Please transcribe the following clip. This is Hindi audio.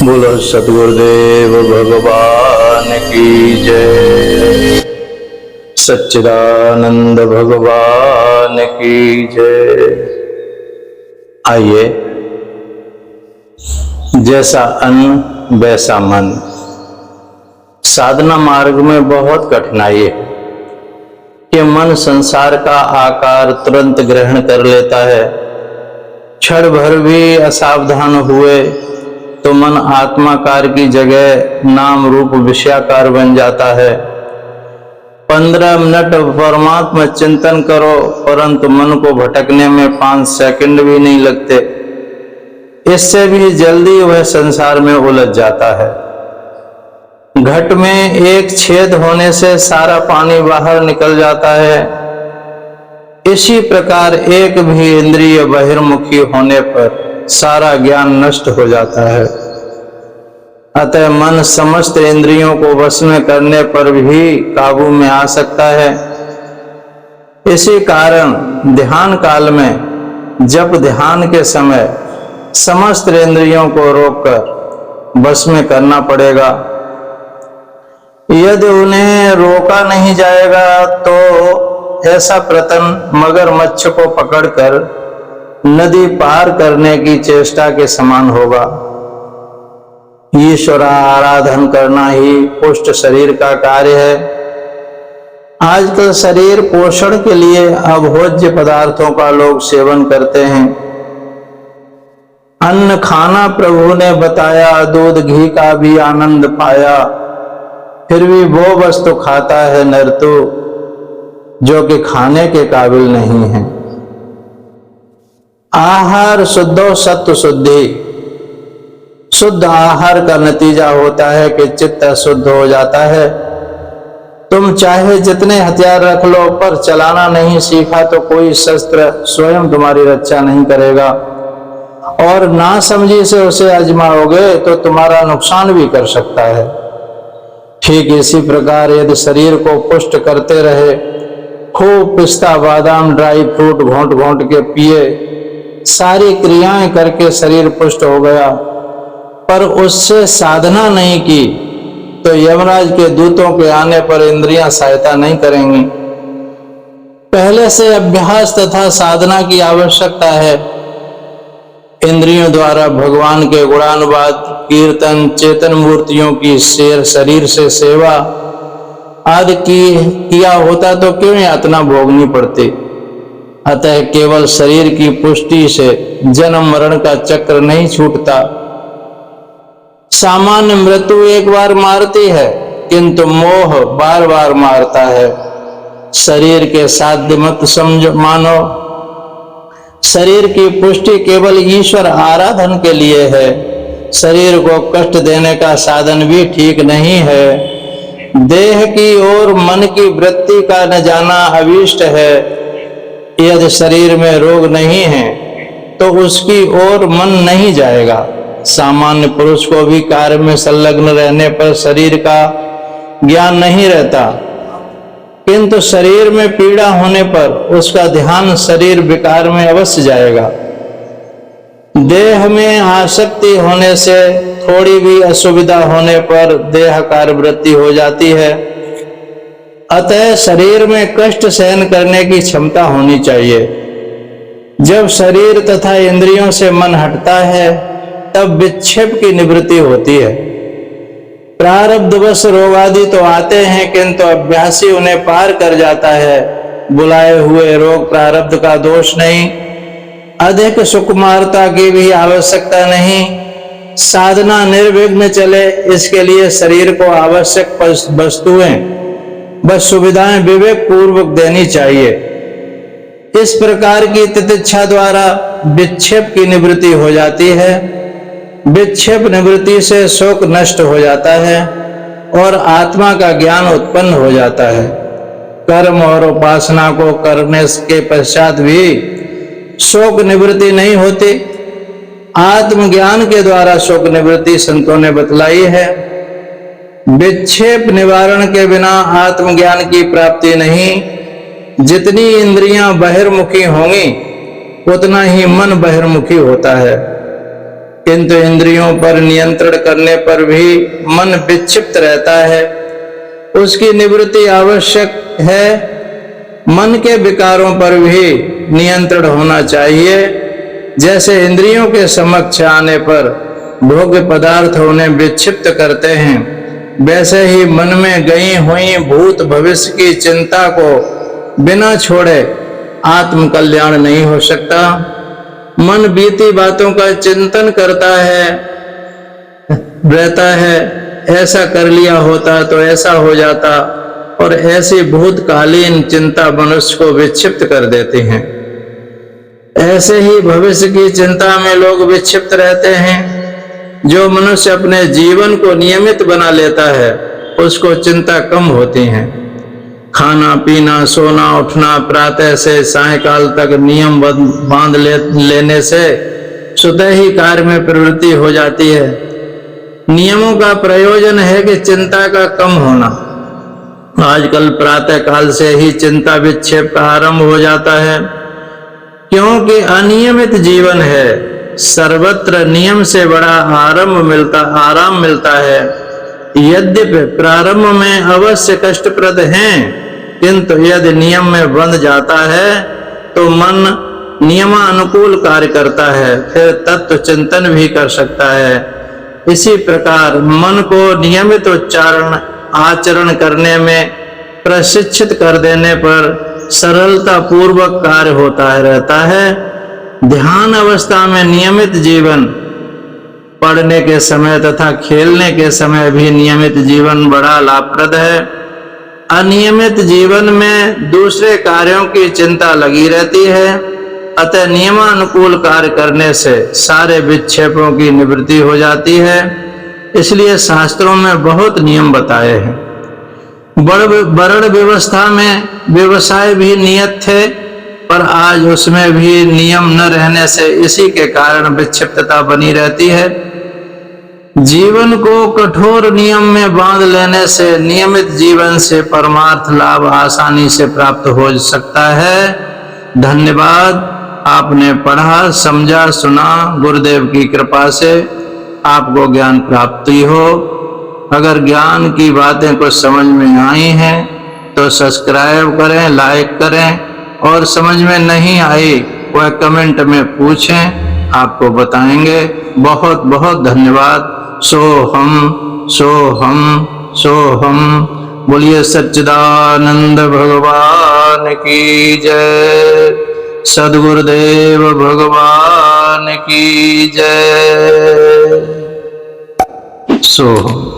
बोलो सद्गुरुदेव भगवान की जय। सच्चिदानंद भगवान की जय। आइए, जैसा अन्न वैसा मन। साधना मार्ग में बहुत कठिनाई है कि मन संसार का आकार तुरंत ग्रहण कर लेता है। क्षण भर भी असावधान हुए तो मन आत्माकार की जगह नाम रूप विषयाकार बन जाता है। 15 मिनट परमात्मा चिंतन करो, परंतु मन को भटकने में 5 सेकंड भी नहीं लगते। इससे भी जल्दी वह संसार में उलझ जाता है। घट में एक छेद होने से सारा पानी बाहर निकल जाता है। इसी प्रकार एक भी इंद्रिय बहिर्मुखी होने पर सारा ज्ञान नष्ट हो जाता है। अतः मन समस्त इंद्रियों को वश में करने पर भी काबू में आ सकता है। इसी कारण ध्यान काल में जब ध्यान के समय समस्त इंद्रियों को रोककर वश में करना पड़ेगा। यदि उन्हें रोका नहीं जाएगा तो ऐसा प्रतन मगरमच्छ को पकड़कर नदी पार करने की चेष्टा के समान होगा। ईश्वर आराधन करना ही पुष्ट शरीर का कार्य है। आजकल शरीर पोषण के लिए अभोज्य पदार्थों का लोग सेवन करते हैं। अन्न खाना प्रभु ने बताया, दूध घी का भी आनंद पाया, फिर भी वो वस्तु खाता है नर तो जो कि खाने के काबिल नहीं है। आहार शुद्धो सत्व शुद्धि। शुद्ध आहार का नतीजा होता है कि चित्त शुद्ध हो जाता है। तुम चाहे जितने हथियार रख लो, पर चलाना नहीं सीखा तो कोई शस्त्र स्वयं तुम्हारी रक्षा नहीं करेगा, और नासमझी से उसे आजमाओगे तो तुम्हारा नुकसान भी कर सकता है। ठीक इसी प्रकार यदि शरीर को पुष्ट करते रहे, खूब पिस्ता बादाम ड्राई फ्रूट घोंट घोंट के पिए, सारी क्रियाएं करके शरीर पुष्ट हो गया, पर उससे साधना नहीं की तो यमराज के दूतों के आने पर इंद्रियां सहायता नहीं करेंगी। पहले से अभ्यास तथा साधना की आवश्यकता है। इंद्रियों द्वारा भगवान के गुणानुवाद, कीर्तन, चेतन मूर्तियों की शरीर से सेवा आदि किया होता तो क्यों यातना भोगनी पड़ती। अतः केवल शरीर की पुष्टि से जन्म मरण का चक्र नहीं छूटता। सामान्य मृत्यु एक बार मारती है, किंतु मोह बार बार मारता है। शरीर के साध्य मत समझो मानो। शरीर की पुष्टि केवल ईश्वर आराधन के लिए है। शरीर को कष्ट देने का साधन भी ठीक नहीं है। देह की ओर मन की वृत्ति का न जाना अभीष्ट है। यदि शरीर में रोग नहीं है तो उसकी ओर मन नहीं जाएगा। सामान्य पुरुष को भी कार्य में संलग्न रहने पर शरीर का ज्ञान नहीं रहता, किंतु शरीर में पीड़ा होने पर उसका ध्यान शरीर विकार में अवश्य जाएगा। देह में आसक्ति होने से थोड़ी भी असुविधा होने पर देह कार्य वृत्ति हो जाती है। अतः शरीर में कष्ट सहन करने की क्षमता होनी चाहिए। जब शरीर तथा इंद्रियों से मन हटता है तब विक्षेप की निवृत्ति होती है। प्रारब्धवश रोग आदि तो आते हैं, किंतु अभ्यासी उन्हें पार कर जाता है। बुलाए हुए रोग प्रारब्ध का दोष नहीं। अधिक सुकुमारता की भी आवश्यकता नहीं। साधना निर्विघ्न चले, इसके लिए शरीर को आवश्यक वस्तुएं बस सुविधाएं विवेक पूर्वक देनी चाहिए। इस प्रकार की तितिक्षा द्वारा विक्षेप की निवृत्ति हो जाती है। विक्षेप निवृत्ति से शोक नष्ट हो जाता है और आत्मा का ज्ञान उत्पन्न हो जाता है। कर्म और उपासना को करने के पश्चात भी शोक निवृत्ति नहीं होती। आत्मज्ञान के द्वारा शोक निवृत्ति संतों ने बतलाई है। विक्षेप निवारण के बिना आत्मज्ञान की प्राप्ति नहीं। जितनी इंद्रियां बहिर्मुखी होंगी उतना ही मन बहिर्मुखी होता है। किंतु इंद्रियों पर नियंत्रण करने पर भी मन विक्षिप्त रहता है, उसकी निवृत्ति आवश्यक है। मन के विकारों पर भी नियंत्रण होना चाहिए। जैसे इंद्रियों के समक्ष आने पर भोग्य पदार्थ उन्हें विक्षिप्त करते हैं, वैसे ही मन में गई हुई भूत भविष्य की चिंता को बिना छोड़े आत्म कल्याण नहीं हो सकता। मन बीती बातों का चिंतन करता है, रहता है, ऐसा कर लिया होता तो ऐसा हो जाता, और ऐसी भूतकालीन चिंता मनुष्य को विक्षिप्त कर देती हैं। ऐसे ही भविष्य की चिंता में लोग विक्षिप्त रहते हैं। जो मनुष्य अपने जीवन को नियमित बना लेता है उसको चिंता कम होती है। खाना पीना सोना उठना प्रातः से सायंकाल तक नियम बांध लेने से स्वतः ही कार्य में प्रवृत्ति हो जाती है। नियमों का प्रयोजन है कि चिंता का कम होना। आजकल प्रातः काल से ही चिंता विक्षेप का आरंभ हो जाता है, क्योंकि अनियमित जीवन है। सर्वत्र नियम से बड़ा आराम मिलता है। यद्यपि प्रारंभ में अवश्य कष्टप्रद हैं, किंतु यदि नियम में बंध जाता है तो मन नियमानुकूल कार्य करता है, फिर तत्व चिंतन भी कर सकता है। इसी प्रकार मन को नियमित आचरण करने में प्रशिक्षित कर देने पर सरलता पूर्वक कार्य होता रहता है। ध्यान अवस्था में नियमित जीवन, पढ़ने के समय तथा खेलने के समय भी नियमित जीवन बड़ा लाभप्रद है। अनियमित जीवन में दूसरे कार्यों की चिंता लगी रहती है, अतः नियमानुकूल कार्य करने से सारे विक्षेपों की निवृत्ति हो जाती है। इसलिए शास्त्रों में बहुत नियम बताए हैं। वर्ण व्यवस्था में व्यवसाय भी नियत थे, पर आज उसमें भी नियम न रहने से इसी के कारण विक्षिप्तता बनी रहती है। जीवन को कठोर नियम में बांध लेने से नियमित जीवन से परमार्थ लाभ आसानी से प्राप्त हो सकता है। धन्यवाद। आपने पढ़ा, समझा, सुना। गुरुदेव की कृपा से आपको ज्ञान प्राप्ति हो। अगर ज्ञान की बातें कुछ समझ में आई हैं तो सब्सक्राइब करें, लाइक करें, और समझ में नहीं आई वह कमेंट में पूछें, आपको बताएंगे। बहुत बहुत धन्यवाद। सोहम सोहम सोहम। बोलिए सच्चिदानंद भगवान की जय। सद्गुरुदेव भगवान की जय। सोहम।